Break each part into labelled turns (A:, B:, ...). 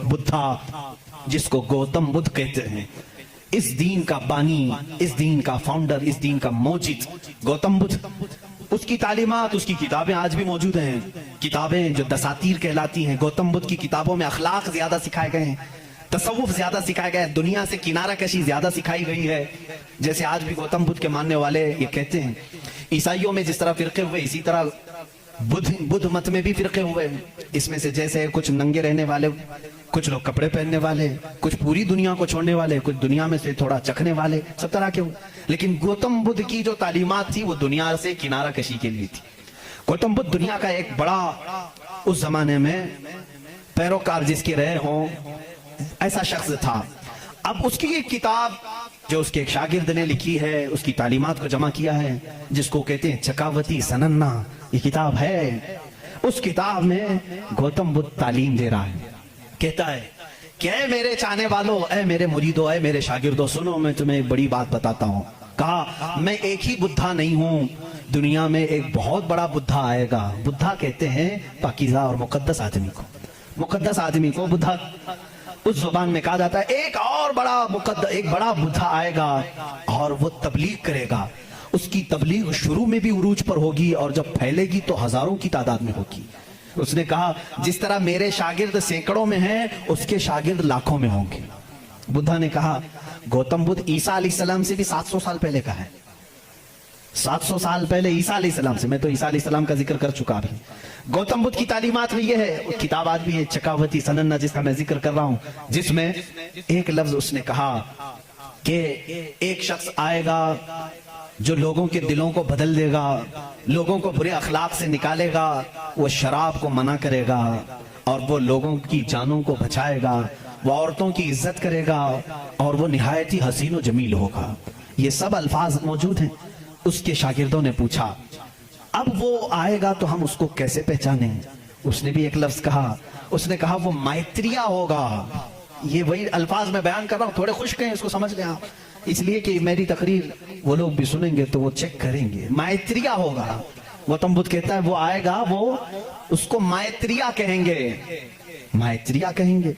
A: بدھا جس کو گوتم بدھ کہتے ہیں، اس دین کا بانی، اس دین کا فاؤنڈر، اس دین کا موجد گوتم بدھ، اس کی تعلیمات، اس کی کتابیں آج بھی موجود ہیں، کتابیں جو دساتیر کہلاتی ہیں۔ گوتم بدھ کی کتابوں میں اخلاق زیادہ سکھائے گئے ہیں، تصوف زیادہ سکھایا گیا ہے، دنیا سے کنارہ کشی زیادہ سکھائی گئی ہے۔ جیسے آج بھی گوتم بدھ کے ماننے والے یہ کہتے ہیں، عیسائیوں میں جس طرح فرقے ہوئے اسی طرح بدھ مت میں بھی فرقے ہوئے، اس میں سے جیسے کچھ ننگے رہنے والے، کچھ لوگ کپڑے پہننے والے، کچھ پوری دنیا کو چھوڑنے والے، کچھ دنیا میں سے تھوڑا چکھنے والے، سب طرح کے ہوئے۔ لیکن گوتم بدھ کی جو تعلیمات تھی وہ دنیا سے کنارہ کشی کے لیے تھی۔ گوتم بدھ دنیا کا ایک بڑا اس زمانے میں پیروکار جس کے رہے ہوں ایسا شخص تھا۔ اب اس کی ایک کتاب جو اس کے ایک شاگرد نے لکھی ہے، اس کی تعلیمات کو جمع کیا ہے، جس کو کہتے ہیں چکاوتی سننا، یہ کتاب ہے۔ اس کتاب میں گوتم بدھ تعلیم دے رہا ہے، کہتا ہے کہ اے میرے چاہنے والوں، اے میرے مریدوں، اے میرے شاگردوں، سنو میں تمہیں ایک بڑی بات بتاتا ہوں۔ کہا میں ایک ہی بدھا نہیں ہوں، دنیا میں ایک بہت بڑا بدھا آئے گا۔ بدھا کہتے ہیں پاکیزہ اور مقدس آدمی کو، مقدس آدمی کو بدھا اس زبان میں کہا جاتا ہے۔ ایک اور ایک بڑا بدھا آئے گا اور وہ تبلیغ کرے گا۔ اس کی تبلیغ شروع میں بھی عروج پر ہوگی اور جب پھیلے گی تو ہزاروں کی تعداد میں ہوگی۔ اس نے کہا جس طرح میرے شاگرد سینکڑوں میں ہیں، اس کے شاگرد لاکھوں میں ہوں گے۔ بدھا نے کہا گوتم بدھ عیسیٰ علیہ السلام سے بھی 700 سال پہلے کا ہے، 700 سال پہلے عیسیٰ علیہ السلام سے۔ میں تو عیسیٰ علیہ السلام کا ذکر کر چکا بھی۔ گوتم بدھ کی تعلیمات میں یہ ہے، کتاب آج بھی ہے چکاوتی سننا جس کا میں ذکر کر رہا ہوں، جس میں ایک لفظ اس نے کہا کہ ایک شخص آئے گا جو لوگوں کے دلوں کو بدل دے گا، لوگوں کو برے اخلاق سے نکالے گا، وہ شراب کو منع کرے گا اور وہ لوگوں کی جانوں کو بچائے گا، وہ عورتوں کی عزت کرے گا اور وہ نہایت ہی حسین و جمیل ہوگا۔ یہ سب الفاظ موجود ہیں۔ اس کے شاگردوں نے پوچھا اب وہ آئے گا تو ہم اس کو کیسے پہچانیں؟ اس نے بھی ایک لفظ کہا، اس نے کہا وہ مائتریہ ہوگا۔ یہ وہی الفاظ میں بیان کر رہا ہوں، تھوڑے خشک ہیں، اس کو سمجھ لیں آپ، اس لیے کہ میری تقریر وہ لوگ بھی سنیں گے تو وہ چیک کریں گے۔ مائتریہ ہوگا، گوتم بدھ کہتا ہے وہ آئے گا، وہ اس کو مائتریہ کہیں گے، مائتریہ کہیں گے۔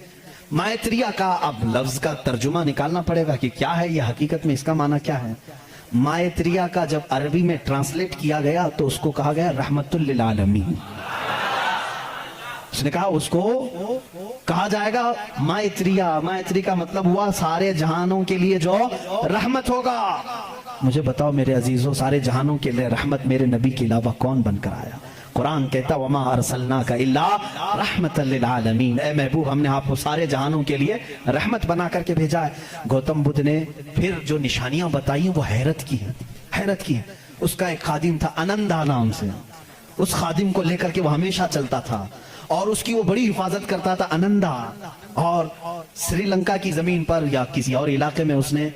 A: مائتریہ کا اب لفظ کا ترجمہ نکالنا پڑے گا کہ کیا ہے یہ، حقیقت میں اس کا معنی کیا ہے۔ مائتریہ کا جب عربی میں ٹرانسلیٹ کیا گیا تو اس کو کہا گیا رحمت للعالمین۔ اس نے کہا اس کو کہا جائے گا مائتریہ۔ مائتری کا مطلب ہوا سارے جہانوں کے لیے جو رحمت ہوگا۔ مجھے بتاؤ میرے عزیزوں، سارے جہانوں کے لیے رحمت میرے نبی کے علاوہ کون بن کر آیا؟ قرآن کہتا وما ارسلناک الا رحمت للعالمین، اے محبوب ہم نے آپ کو سارے جہانوں کے لیے رحمت بنا کر کے بھیجا ہے۔ گوتم بدھ نے پھر جو نشانیاں بتائی وہ حیرت کی ہیں، حیرت کی ہیں۔ اس کا ایک خادم تھا انندا نام سے، اس خادم کو لے کر کے وہ ہمیشہ چلتا تھا اور اس کی وہ بڑی حفاظت کرتا تھا انندا۔ اور سری لنکا کی زمین پر یا کسی اور علاقے میں اس نے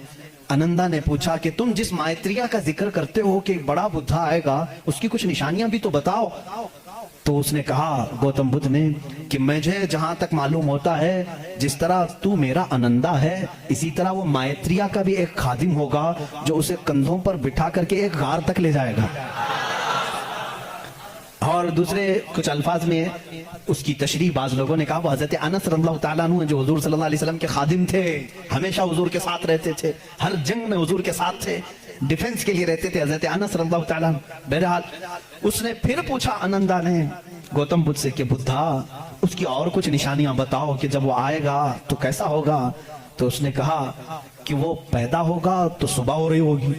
A: انندا نے پوچھا کہ تم جس مائتریہ کا ذکر کرتے ہو کہ بڑا بدھا آئے گا، اس کی کچھ نشانیاں بھی تو بتاؤ۔ تو اس نے کہا گوتم بدھ نے کہ مجھے جہاں تک معلوم ہوتا ہے جس طرح تو میرا انندا ہے، اسی طرح وہ مائتریہ کا بھی ایک خادم ہوگا جو اسے کندھوں پر بٹھا کر کے ایک غار تک لے جائے گا۔ اور دوسرے کچھ الفاظ میں اس کی تشریح بعض لوگوں نے کہا وہ حضرت انس رضی اللہ تعالیٰ عنہ جو حضور صلی اللہ علیہ وسلم کے خادم تھے، ہمیشہ حضور کے ساتھ رہتے تھے، ہر جنگ میں حضور کے ساتھ تھے، ڈیفنس کے لیے رہتے تھے، حضرت انس رضی اللہ تعالیٰ عنہ۔ بہرحال اس نے پھر پوچھا انندا نے گوتم بدھ سے کہ بدھا اس کی اور کچھ نشانیاں بتاؤ کہ جب وہ آئے گا تو کیسا ہوگا۔ تو اس نے کہا کہ وہ پیدا ہوگا تو صبح ہو رہی ہوگی،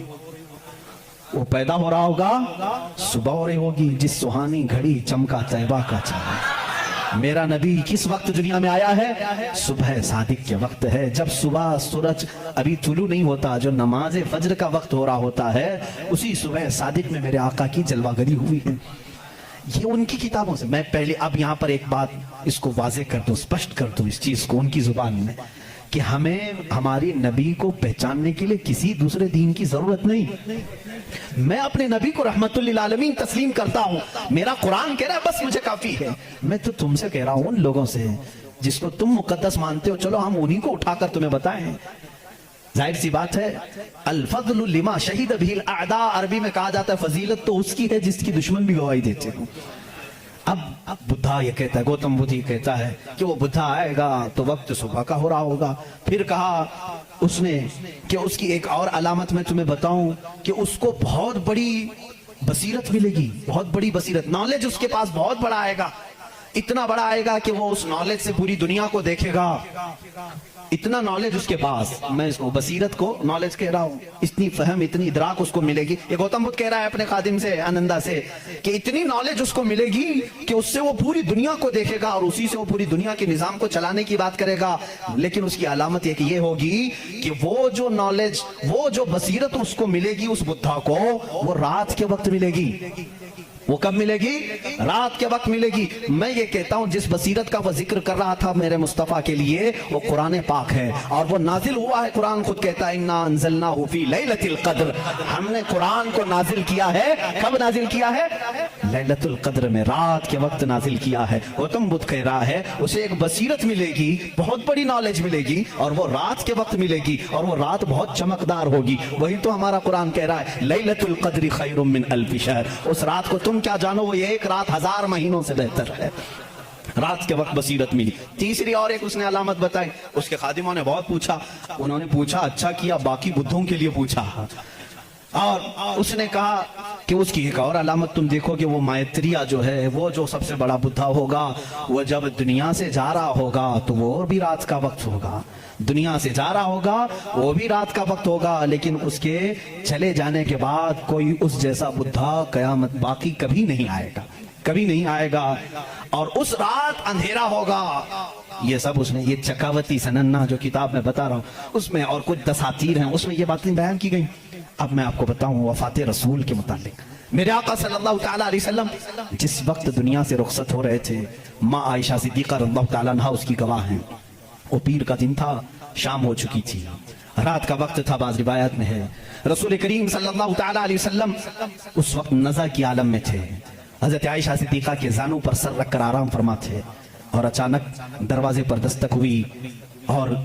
A: وہ پیدا ہو رہا ہوگا صبح ہو رہی ہوگی، جس سہانی گھڑی چمکا طیبہ کا چاند۔ میرا نبی کس وقت دنیا میں آیا ہے؟ صبح صادق کے وقت ہے، جب صبح سورج ابھی طلوع نہیں ہوتا، جو نماز فجر کا وقت ہو رہا ہوتا ہے، اسی صبح صادق میں میرے آقا کی جلوہ گری ہوئی ہے۔ یہ ان کی کتابوں سے۔ میں پہلے اب یہاں پر ایک بات اس کو واضح کر دوں، اسپشٹ کر دوں اس چیز کو ان کی زبان میں، کہ ہمیں ہماری نبی کو پہچاننے کے لیے کسی دوسرے دین کی ضرورت نہیں۔ میں اپنے نبی کو رحمت للعالمین تسلیم کرتا ہوں، میرا قرآن کہہ رہا ہے بس مجھے کافی ہے۔ میں تو تم سے کہہ رہا ہوں، ان لوگوں سے جس کو تم مقدس مانتے ہو، چلو ہم انہی کو اٹھا کر تمہیں بتائیں۔ ظاہر سی بات ہے الفضل لما شہید بہ الاعداء، عربی میں کہا جاتا ہے فضیلت تو اس کی ہے جس کی دشمن بھی گواہی دیتے ہوں۔ اب बुद्धा ये कहता है, गौतम बुद्ध ये कहता है कि वो बुद्धा आएगा तो वक्त सुबह का हो रहा होगा। फिर कहा उसने कि उसकी एक और अलामत मैं तुम्हें बताऊं कि उसको बहुत बड़ी बसीरत मिलेगी, बहुत बड़ी बसीरत, नॉलेज उसके पास बहुत बड़ा आएगा, इतना बड़ा आएगा कि वो उस नॉलेज से पूरी दुनिया को देखेगा। इतना नॉलेज उसके पास, मैं इसको बसीरत को नॉलेज कह रहा हूँ, इतनी फहम, इतनी इदराक उसको मिलेगी। ये गौतम बुद्ध कह रहा है अपने खादिम से, आनंदा से, कि इतनी नॉलेज उसको मिलेगी कि उससे वो पूरी दुनिया को देखेगा और उसी से वो पूरी दुनिया के निजाम को चलाने की बात करेगा। लेकिन उसकी अलामत ये होगी कि वो जो नॉलेज, वो जो बसीरत उसको मिलेगी उस बुद्धा को, वो रात के वक्त मिलेगी। वो कब मिलेगी? रात के वक्त मिलेगी। मैं ये कहता हूं जिस बसीरत का वो जिक्र कर रहा था मेरे मुस्तफा के लिए, वो कुरान पाक है और वो नाजिल हुआ है। कुरान खुद कहता है इन्ना अंज़लनाहु फी लैलतिल क़द्र, हमने कुरान को नाजिल किया है। कब नाजिल किया है? लैलतुल क़द्र में, रात के वक्त नाजिल किया है। गौतम बुद्ध कह रहा है उसे एक बसीरत मिलेगी, बहुत बड़ी नॉलेज मिलेगी और वो रात के वक्त मिलेगी और वो रात बहुत चमकदार होगी। वही तो हमारा कुरान कह रहा है लैलतुल क़द्रि खैरुम मिन अल्फि शहर। उस रात को तुम क्या जानो, वो एक रात 1000 महीनों से बेहतर है। रात के वक्त बसीरत मिली। तीसरी और एक उसने अलामत बताई। उसके खादिमों ने बहुत पूछा, उन्होंने पूछा अच्छा किया, बाकी बुद्धों के लिए पूछा, और उसने कहा कि उसकी एक और अलामत तुम देखो कि वो मैत्रेय जो है, वो जो सबसे बड़ा बुद्धा होगा, वो जब दुनिया से जा रहा होगा तो वो भी रात का वक्त होगा। दुनिया से जा रहा होगा वो भी रात का वक्त होगा, लेकिन उसके चले जाने के बाद कोई उस जैसा बुद्धा कयामत बाकी कभी नहीं आएगा, कभी नहीं आएगा। और उस रात अंधेरा होगा। ये सब उसने, ये चकावती सनन्ना जो किताब में बता रहा हूँ उसमें, और कुछ दसातीर हैं उसमें ये बातें बयान की गई। अब मैं आपको बताऊं वफात रसूल के मुतालिक। मेरे आका सल्लल्लाहु तआला अलैहि वसल्लम जिस वक्त दुनिया से रुखसत हो रहे थे, माँ आयशा सिद्दीक़ा रज़ियल्लाहु तआला अन्हा उसकी गवाह हैं। वो पीर का दिन था, शाम हो चुकी थी, रात का वक्त था, बाज़ रिवायत में है। रसूल करीम सल्लल्लाहु तआला अलैहि वसल्लम उस वक्त नज़ा की आलम में थे। हज़रत आयशा सिद्दीक़ा के जानू पर सर रखकर आराम फरमा थे और अचानक दरवाजे पर दस्तक हुई और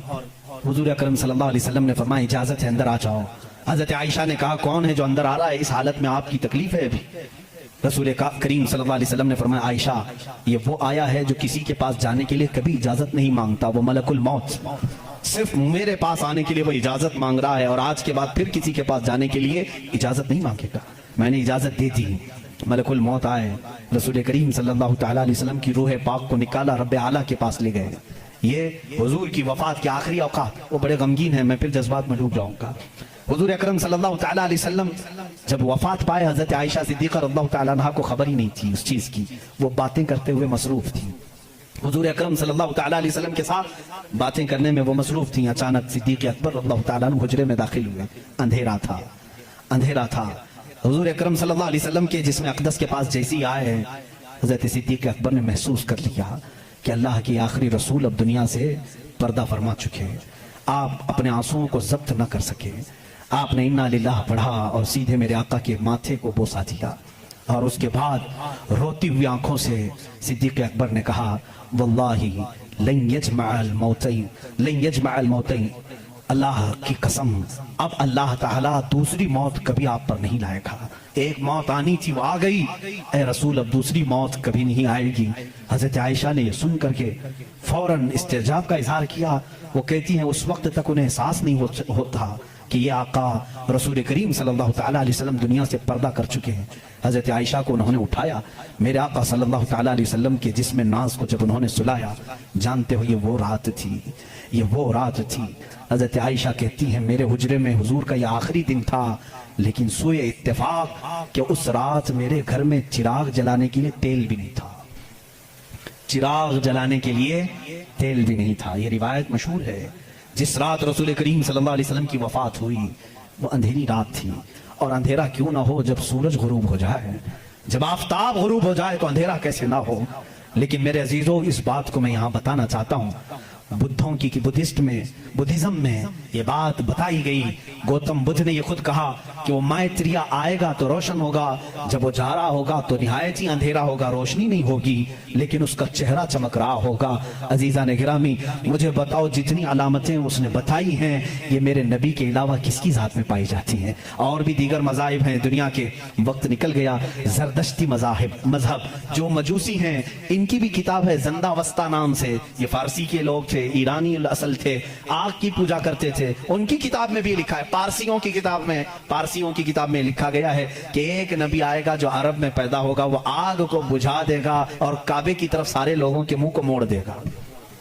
A: हुजूर अकरम सल्लल्लाहु अलैहि वसल्लम ने फरमाया इजाजत है, अंदर आ जाओ। हज़रत आयशा ने कहा कौन है जो अंदर आ रहा है, इस हालत में आपकी तकलीफ है अभी? रसूल करीम सल्लल्लाहु अलैहि वसल्लम ने फरमाया आयशा, ये वो आया है जो किसी के पास जाने के लिए कभी इजाजत नहीं मांगता, वो मलकुल मौत, सिर्फ मेरे पास आने के लिए वो इजाजत मांग रहा है और आज के बाद फिर किसी के पास जाने के लिए इजाजत नहीं मांगेगा। मैंने इजाजत दे दी, मलकुल मौत आए, रसूल करीम सल्लल्लाहु तआला अलैहि वसल्लम की रूह पाक को निकाला, रब्बे आला के पास ले गए। ये हुजूर की वफात के आखिरी औकात, वो बड़े गमगीन है, मैं फिर जज्बात में डूब जाऊंगा। हुजूर अकरम सल्लल्लाहु तआला अलैहि वसल्लम जब वफात पाए, हज़रत आयशा सिद्दीक़ा रज़ियल्लाहु तआला अन्हा को खबर ही नहीं थी उस चीज़ की, वो बातें करते हुए मसरूफ थी। हुजूर अकरम सल्लल्लाहु तआला अलैहि वसल्लम के साथ बातें करने में वो मसरूफ थी। अचानक सिद्दीक़ अकबर रज़ियल्लाहु तआला अन्हु हुजरे में दाखिल हुए। अंधेरा था, अंधेरा था। हुजूर अकरम सल्लल्लाहु अलैहि वसल्लम के जिस्म अक़दस के पास जैसी आए, हज़रत सिद्दीक़ अकबर ने महसूस कर लिया कि अल्लाह के आखिरी रसूल अब दुनिया से पर्दा फरमा चुके हैं। आप अपने आंसुओं को ज़ब्त न कर सके, आपने इन्ना लिल्लाह पढ़ा और सीधे मेरे आका के माथे को बोसा दिया और उसके बाद रोती हुई आंखों से सिद्दीक़ अकबर ने कहा वल्लाही लन यजमअल मौतैन, लन यजमअल मौतैन, अल्लाह की कसम अब अल्लाह ताला दूसरी मौत कभी आप पर नहीं लाएगा। एक मौत आनी थी वो आ गई, ए रसूल अब दूसरी मौत कभी नहीं आएगी। हज़रत आयशा ने ये सुन करके फौरन इस्तेजाब का इजहार किया। वो कहती हैं उस वक्त तक उन्हें एहसास नहीं होता कि ये आका रसूल करीम सल्लल्लाहु तआला अलैहि वसल्लम दुनिया से पर्दा कर चुके हैं। हज़रत आयशा को उन्होंने उठाया, मेरे आका सल्लल्लाहु तआला अलैहि वसल्लम के जिस्म नाज को जब उन्होंने सुलाया, जानते हो ये वो रात थी, ये वो रात थी। हज़रत आयशा कहती हैं मेरे हुजरे में हुजूर का ये आखिरी दिन था, लेकिन सोए इत्तेफाक कि उस रात मेरे घर में चिराग जलाने के लिए तेल भी नहीं था, चिराग जलाने के लिए तेल भी नहीं था। ये रिवायत मशहूर है। जिस रात रसूल करीम सल्लल्लाहु अलैहि वसल्लम की वफात हुई वो अंधेरी रात थी, और अंधेरा क्यों ना हो जब सूरज गुरूब हो जाए, जब आफताब गुरूब हो जाए तो अंधेरा कैसे ना हो। लेकिन मेरे अजीजों इस बात को मैं यहाँ बताना चाहता हूँ, बुद्धों की बुद्धिस्ट में, बुद्धिज्म में ये बात बताई गई। गौतम बुद्ध ने ये खुद कहा कि वो मैत्रेय आएगा तो रोशन होगा, जब वो जा रहा होगा तो निहायत ही अंधेरा होगा, रोशनी नहीं होगी, लेकिन उसका चेहरा चमक रहा होगा। अजीजा ने गिरामी, मुझे बताओ जितनी अलामतें उसने बताई हैं ये मेरे नबी के अलावा किसकी जात में पाई जाती हैं? और भी दीगर मज़ाहिब हैं दुनिया के। वक्त निकल गया। जरदश्ती मजहब जो मजूसी हैं, इनकी भी किताब है ज़ंदावस्ता नाम से। ये फारसी के लोग थे, ईरानी असल थे, आग की पूजा करते थे। उनकी किताब में भी लिखा है, पारसियों की किताब में लिखा गया है कि एक नबी आएगा जो अरब में पैदा होगा, वो आग को बुझा देगा और काबे की तरफ सारे लोगों के मुंह को मोड़ देगा।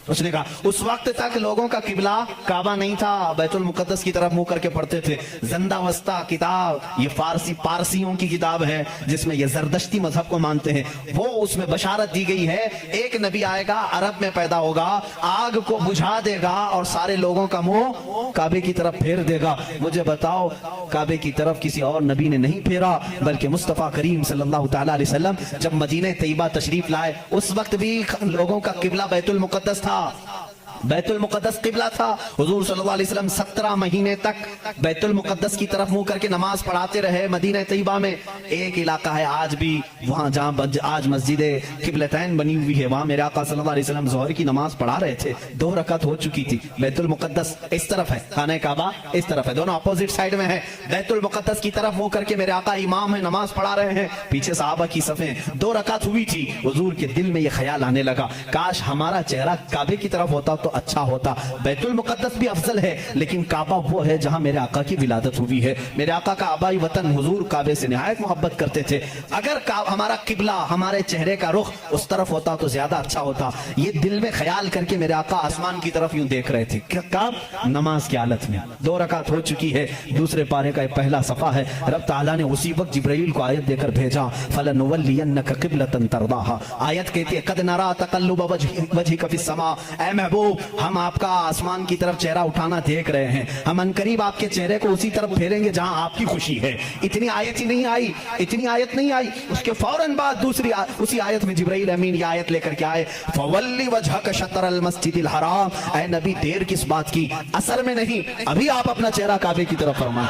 A: उसने कहा उस वक्त तक लोगों का किबला काबा नहीं था, बैतुल मुकद्दस की तरफ मुंह करके पढ़ते थे। ज़ंदावस्ता किताब ये पारसियों की किताब है जिसमें ये जरदश्ती मजहब को मानते हैं। वो उसमें बशारत दी गई है एक नबी आएगा, अरब में पैदा होगा, आग को बुझा देगा और सारे लोगों का मुंह काबे की तरफ फेर देगा। मुझे बताओ, काबे की तरफ किसी और नबी ने नहीं फेरा, बल्कि मुस्तफ़ा करीम सल्लल्लाहु तआला अलैहि वसल्लम जब मदीने तैयबा तशरीफ लाए, उस वक्त भी लोगों का किबला बैतुल मुकद्दस था। बैतुल मुकद्दस किबला था। हुजूर सल्लल्लाहु अलैहि वसल्लम 17 महीने तक बैतुल मुकद्दस की तरफ मुंह करके नमाज पढ़ाते रहे। मदीना तैयबा में एक इलाका है आज भी, वहां जहां आज मस्जिद किबलतैन बनी हुई है, वहां मेरे आका सल्लल्लाहु अलैहि वसल्लम ज़ोहर की नमाज पढ़ा रहे थे। 2 रकात हो चुकी थी। बैतुल मुकद्दस इस तरफ है, खाने काबा इस तरफ है, दोनों अपोजिट साइड में है। बैतुल मुकद्दस की तरफ मुंह करके मेरे आका इमाम है, नमाज पढ़ा रहे हैं, पीछे सहाबा की सफ़ें। 2 रकात हुई थी। हुजूर के दिल में यह ख्याल आने लगा, काश हमारा चेहरा काबे की तरफ होता तो अच्छा होता। बैतुल मुकद्दस भी अफजल है, लेकिन काबा वो है जहां मेरे आका की विलादत हुई है। मेरे आका का आबाई वतन हुजूर काबे से निहायत मोहब्बत करते थे। अगर हमारा किबला, हमारे चेहरे का रुख उस तरफ होता तो ज्यादा अच्छा होता। ये दिल में ख्याल करके मेरे आका आसमान की तरफ यूं देख रहे थे, कब? नमाज की हालत में। 2 रकात हो चुकी है। दूसरे पारे का पहला सफा है। रब ताला ने उसी वक्त जिब्राइल को आयत देकर भेजा, फलनुवल्लियन्नका क़िबलतन तर्दाहा। आयत कहती है, कद नरा तक़ल्लुब वजहिका फ़िस समा। ऐ महबूब, हम आपका आसमान की तरफ चेहरा उठाना देख रहे हैं, हम अनकरीब आपके चेहरे को उसी तरफ फेरेंगे जहां आपकी खुशी है। इतनी आयत ही नहीं आई, इतनी आयत नहीं आई। उसके फौरन बाद दूसरी उसी आयत में जिब्राइल अमीन ये आयत लेकर के आए, फवल्ली वजहक शतरल मस्जिदिल हराम। ऐ नबी, देर किस बात की? असर में नहीं, अभी आप अपना चेहरा काबे की तरफ फरमाएं।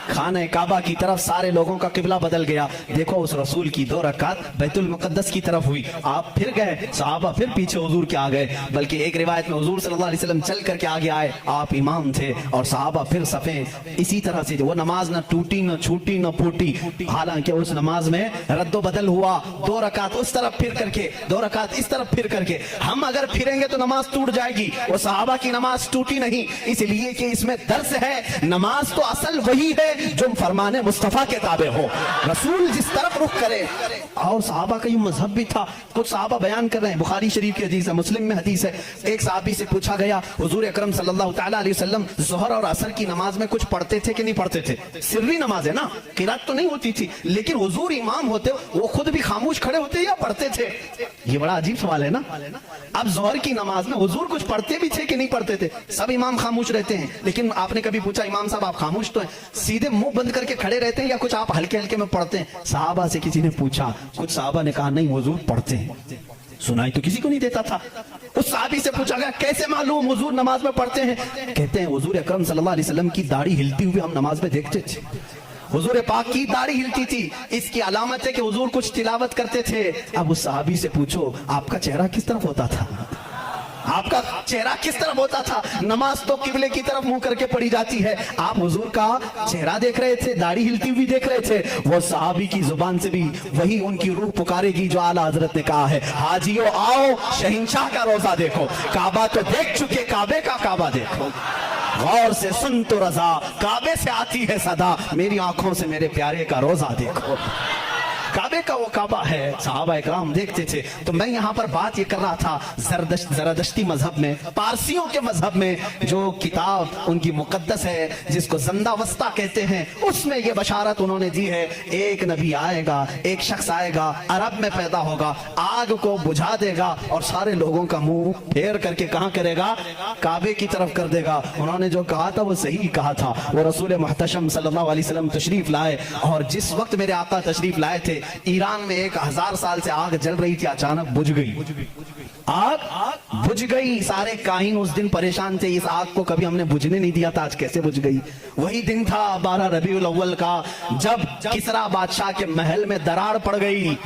A: खाने काबा की तरफ सारे लोगों का किबला बदल गया। देखो उस रसूल की 2 रकात बैतुल मुकद्दस की तरफ हुई, आप फिर गए, सहाबा फिर पीछे हुजूर के आ गए। बल्कि एक रिवायत में हुजूर सल्लल्लाहु अलैहि वसल्लम चल करके आगे आए, आप इमाम थे और सहाबा फिर सफ़े। इसी तरह से वो नमाज न टूटी, न छूटी, न फूटी। हालांकि उस नमाज में रद्दो बदल हुआ, 2 रकात उस तरफ फिर करके, 2 रकात इस तरफ फिर करके। हम अगर फिरेंगे तो नमाज टूट जाएगी, वो सहाबा की नमाज टूटी नहीं, इसलिए कि इसमें दर्स है, नमाज तो असल वही है जो फरमाने मुस्तफा के ताबे हो, रसूल जिस तरफ रुख करे। और सहाबा का ये मजहब भी था। कुछ सहाबा बयान कर रहे हैं, बुखारी शरीफ की हदीस है, मुस्लिम में हदीस है। एक सहाबी से पूछा गया, हुजूर अकरम सल्लल्लाहु तआला अलैहि वसल्लम ज़ोहर और असर की नमाज में कुछ पढ़ते थे कि नहीं पढ़ते थे? सिर्री नमाज है ना, किरात तो नहीं होती थी, लेकिन हुजूर इमाम होते, वो खुद भी खामोश खड़े होते या पढ़ते थे? ये बड़ा अजीब सवाल है ना। अब ज़ोहर की नमाज में हुजूर कुछ पढ़ते भी थे कि नहीं पढ़ते थे? सब इमाम खामोश रहते हैं, लेकिन आपने कभी पूछा, इमाम साहब आप खामोश तो हैं, सीधे मुंह बंद करके खड़े रहते हैं या कुछ आप हल्के हल्के में पढ़ते हैं? सहाबा से किसी ने पूछा, कुछ सहाबा ने कहा नहीं हुजूर पढ़ते हैं। सुनाई तो किसी को नहीं देता था। उस सहाबी से पूछा गया, कैसे मालूम हुजूर नमाज में पढ़ते हैं? कहते हैं हुजूर अकरम सल्लल्लाहु अलैहि वसल्लम की दाढ़ी हिलती हुई हम नमाज में देखते थे। हुजूर पाक की दाढ़ी हिलती थी, इसकी अलामत है कि हुजूर कुछ तिलावत करते थे। अब उस सहाबी से पूछो, आपका चेहरा किस तरफ होता था? आपका चेहरा किस तरफ होता था? नमाज तो किबले की तरफ मुंह करके पढ़ी जाती है, आप हुजूर का चेहरा देख रहे थे, दाढ़ी हिलती हुई देख रहे थे। वो सहाबी की जुबान से भी वही उनकी रूह पुकारेगी जो आला हजरत ने कहा है, हाजियो आओ शहंशाह का रोजा देखो, काबा तो देख चुके, काबे का काबा देखो। गौर से सुन तो रजा, काबे से आती है सदा, मेरी आंखों से मेरे प्यारे का रोजा देखो। काबे का वो काबा है, सहाबा इकराम देखते थे। तो मैं यहाँ पर बात ये कर रहा था, जरदश्ती मजहब में, पारसियों के मजहब में जो किताब उनकी मुकद्दस है, जिसको ज़ंदावस्ता कहते हैं, उसमें ये बशारत उन्होंने दी है, एक नबी आएगा, एक शख्स आएगा, अरब में पैदा होगा, आग को बुझा देगा और सारे लोगों का मुंह फेर करके कहाँ करेगा? काबे की तरफ कर देगा। उन्होंने जो कहा था वो सही कहा था। वो रसूल मुहतशम सल्लल्लाहु अलैहि वसल्लम तशरीफ लाए, और जिस वक्त मेरे आका तशरीफ लाए थे, ईरान में 1000 साल से आग जल रही थी, अचानक बुझ गई। आग बुझ गई। सारे काहिन उस दिन परेशान थे, इस आग को कभी हमने बुझने नहीं दिया था, आज कैसे बुझ गई। वही दिन था 12 रबीउल अव्वल का, जब किसरा बादशाह के महल में दरार पड़ गई।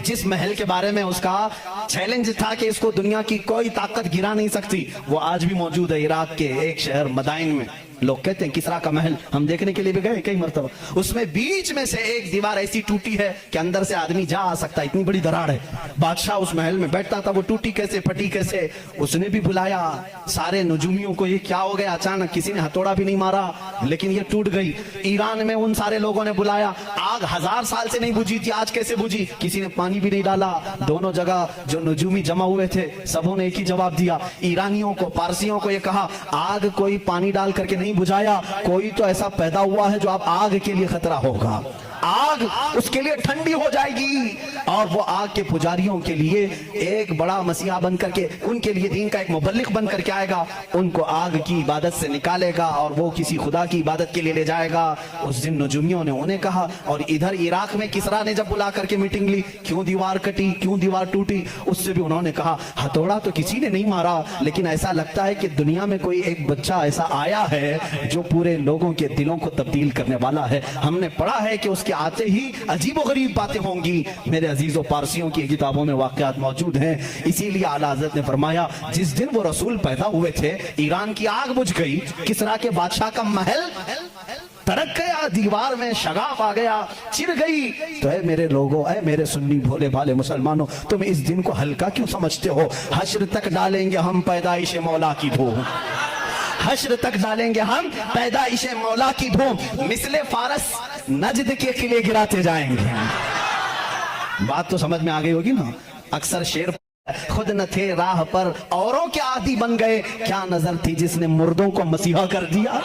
A: जिस महल के बारे में उसका चैलेंज था कि इसको दुनिया की कोई ताकत गिरा नहीं सकती, वो आज भी मौजूद है इराक के एक शहर मदाइन में। लोग कहते हैं किसरा का महल, हम देखने के लिए भी गए कई मरतबा। उसमें बीच में से एक दीवार ऐसी टूटी है कि अंदर से आदमी जा आ सकता है, इतनी बड़ी दरार है। बादशाह उस महल में बैठता था, वो टूटी कैसे, फटी कैसे। उसने भी बुलाया सारे नजूमियों को, ये क्या हो गया अचानक, किसी ने हथौड़ा भी नहीं मारा लेकिन ये टूट गई। ईरान में उन सारे लोगों ने बुलाया, आग 1000 साल से नहीं बुझी थी, आज कैसे बुझी। किसी ने पानी भी नहीं डाला। दोनों जगह जो नजूमी जमा हुए थे सबों ने एक ही जवाब दिया। ईरानियों को, पारसियों को ये कहा, आग कोई पानी डाल करके नहीं बुझाया, कोई तो ऐसा पैदा हुआ है जो अब आग के लिए खतरा होगा। आग उसके लिए ठंडी हो जाएगी और वो आग के पुजारियों के लिए एक बड़ा मसीहा बन करके, उनके लिए दीन का एक मुबल्लिग बन करके आएगा, उनको आग की इबादत से निकालेगा और वो किसी खुदा की इबादत के लिए ले जाएगा। उस दिन नजूमियों ने उन्हें कहा। और इधर इराक में किसरा ने जब बुला करके मीटिंग ली, क्यों दीवार कटी, क्यों दीवार टूटी, उससे भी उन्होंने कहा हथौड़ा तो किसी ने नहीं मारा, लेकिन ऐसा लगता है कि दुनिया में कोई एक बच्चा ऐसा आया है जो पूरे लोगों के दिलों को तब्दील करने वाला है। हमने पढ़ा है कि के आते ही अजीब गरीब बातें होंगी। मेरे अजीजों, पारसियों की किताबों में वाकयात मौजूद हैं। इसीलिए आला हज़रत ने फरमाया जिस दिन वो रसूल पैदा हुए थे, ईरान की आग बुझ गई, किसरा के बादशाह का महल तड़क गया, दीवार में शगाफ आ गया, चिर गई। तो है मेरे लोगों, है मेरे सुन्नी भोले भाले मुसलमानों, तुम इस दिन को हल्का क्यों समझते हो। हश्र तक डालेंगे हम पैदाइश मौला की धूम, हश्र तक डालेंगे हम पैदाइश मौला की धूम, मिसले फारस नजद के किले गिराते जाएंगे। बात तो समझ में आ गई होगी ना। अक्सर शेर खुद न थे राह पर, औरों के आदी बन गए, क्या नजर थी जिसने मुर्दों को मसीहा कर दिया।